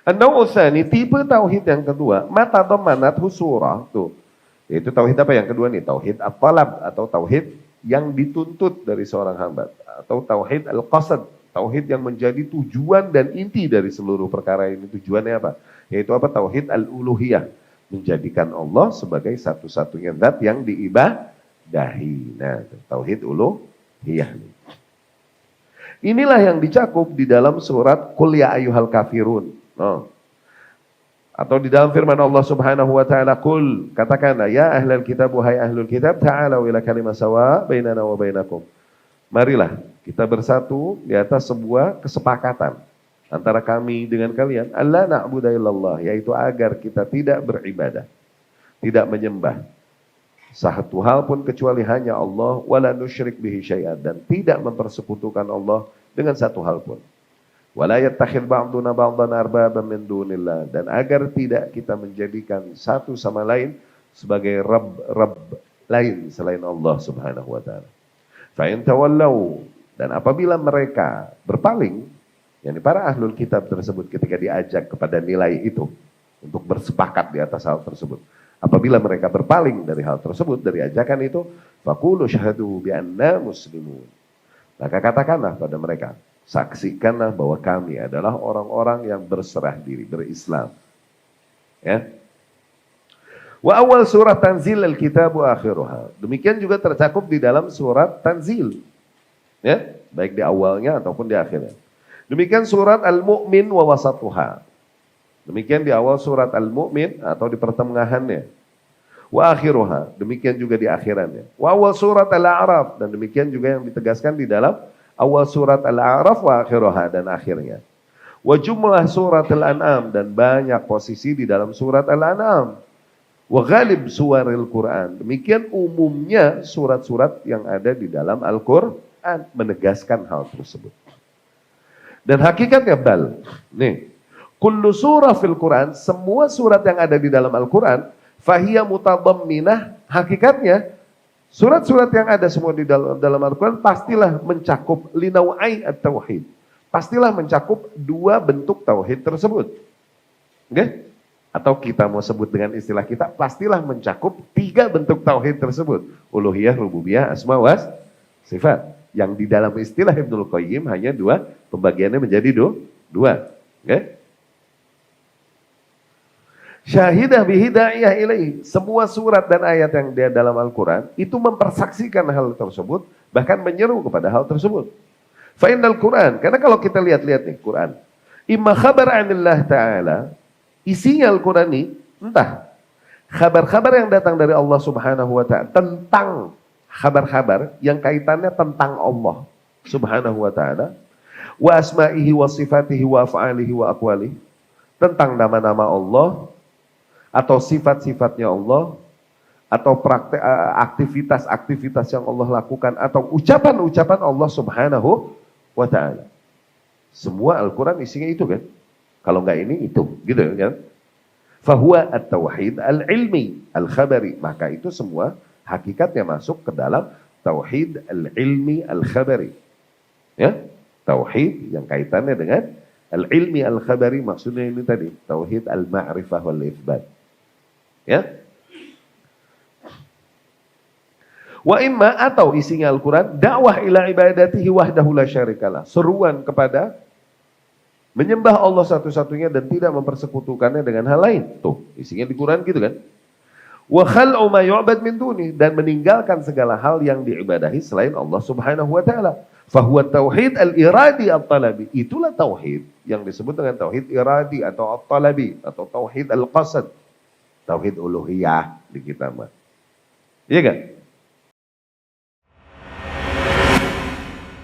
An-naw'u tsani, tipe tauhid yang kedua, mata dhamanat surah tuh. Yaitu tauhid apa yang kedua nih? Tauhid at-talab atau tauhid yang dituntut dari seorang hamba, atau tauhid al-qasad, tauhid yang menjadi tujuan dan inti dari seluruh perkara ini. Tujuannya apa? Yaitu apa? Tauhid al-uluhiyah, menjadikan Allah sebagai satu-satunya zat yang diibadahi. Nah, tauhid uluhiyah. Inilah yang dicakup di dalam surat Qul ya ayyuhal kafirun. Atau di dalam firman Allah Subhanahu wa taala, "Qul," katakanlah, ya ahlul kitab, wahai ahlul kitab, ta'alu ila kalimah sawa bainana wa bainakum. Marilah kita bersatu di atas sebuah kesepakatan antara kami dengan kalian, alla na'budu illallah, yaitu agar kita tidak beribadah, tidak menyembah satu hal pun kecuali hanya Allah, wala nusyrik bihi syai'an, dan tidak mempersekutukan Allah dengan satu hal pun. Wala yattakhidh ba'duna ba'dan arbaban min dunillah, dan agar tidak kita menjadikan satu sama lain sebagai Rabb lain selain Allah Subhanahu wa taala. Fa in tawallau, dan apabila mereka berpaling, yakni para ahlul kitab tersebut ketika diajak kepada nilai itu untuk bersepakat di atas hal tersebut. Apabila mereka berpaling dari hal tersebut, dari ajakan itu, faqulu syahadu bi anna muslimun. Maka katakanlah pada mereka, saksikanlah bahwa kami adalah orang-orang yang berserah diri, berislam. Ya. Wa awal surat Tanzil al-kitab wa akhiruha. Demikian juga tercakup di dalam surat Tanzil. Ya, baik di awalnya ataupun di akhirnya. Demikian surat Al-Mu'min wa wasatuha. Demikian di awal surat Al-Mu'min atau di pertengahannya. Wa akhiruha. Demikian juga di akhirannya. Wa awal surat Al-A'raf, dan demikian juga yang ditegaskan di dalam awal surat Al-A'raf wa akhiruha, dan akhirnya. Wa jumlah surat Al-An'am, dan banyak posisi di dalam surat Al-An'am. Wa ghalib suwaril Quran. Demikian umumnya surat-surat yang ada di dalam Al-Quran menegaskan hal tersebut. Dan hakikatnya nih, kullu surah fil Quran, semua surat yang ada di dalam Al-Quran, fahiyya mutadamminah, hakikatnya surat-surat yang ada semua di dalam Al-Quran pastilah mencakup linau'ai at-tauhid. Pastilah mencakup dua bentuk tauhid tersebut. Okay? Atau kita mau sebut dengan istilah kita, pastilah mencakup tiga bentuk tauhid tersebut. Uluhiyah, rububiyah, asma was sifat. Yang di dalam istilah Ibnul Qayyim hanya dua, pembagiannya menjadi dua. Okay? Syahidah bihidayah ilaih. Semua surat dan ayat yang dia dalam Al-Quran itu mempersaksikan hal tersebut, bahkan menyeru kepada hal tersebut. Fa'inal Quran, karena kalau kita lihat-lihat nih Quran, imma khabar anillah ta'ala, isinya Al-Quran ini entah kabar-kabar yang datang dari Allah Subhanahu wa ta'ala tentang kabar-kabar yang kaitannya tentang Allah Subhanahu wa ta'ala, wa asma'ihi wa sifatihi wa af'alihi wa aqwalihi, tentang nama-nama Allah atau sifat-sifatnya Allah, atau praktek aktivitas-aktivitas yang Allah lakukan, atau ucapan-ucapan Allah Subhanahu wa ta'ala. Semua Al-Quran isinya itu kan. Kalau enggak ini itu, gitu kan. Fahuwa at-tauhid al-ilmi al-khabari, maka itu semua hakikatnya masuk ke dalam tauhid al-ilmi al-khabari. Ya, tauhid yang kaitannya dengan al-ilmi al-khabari, maksudnya ini tadi, tauhid al-ma'rifah wal-itsbat. Ya. Wa imma, atau isinya Al-Quran, dakwah ila ibadatihi wahdahu la syarikalah, seruan kepada menyembah Allah satu-satunya dan tidak mempersekutukannya dengan hal lain. Tuh, isinya di Quran gitu kan. Wa khal'u ma yu'bad min duni, dan meninggalkan segala hal yang diibadahi selain Allah Subhanahu wa taala. Fahuwa tauhid al-iradi at-talabi. Itulah tauhid yang disebut dengan tauhid iradi atau at-talabi atau tauhid al-qasad. Tauhid uluhiyah di kita mah. Iya kan?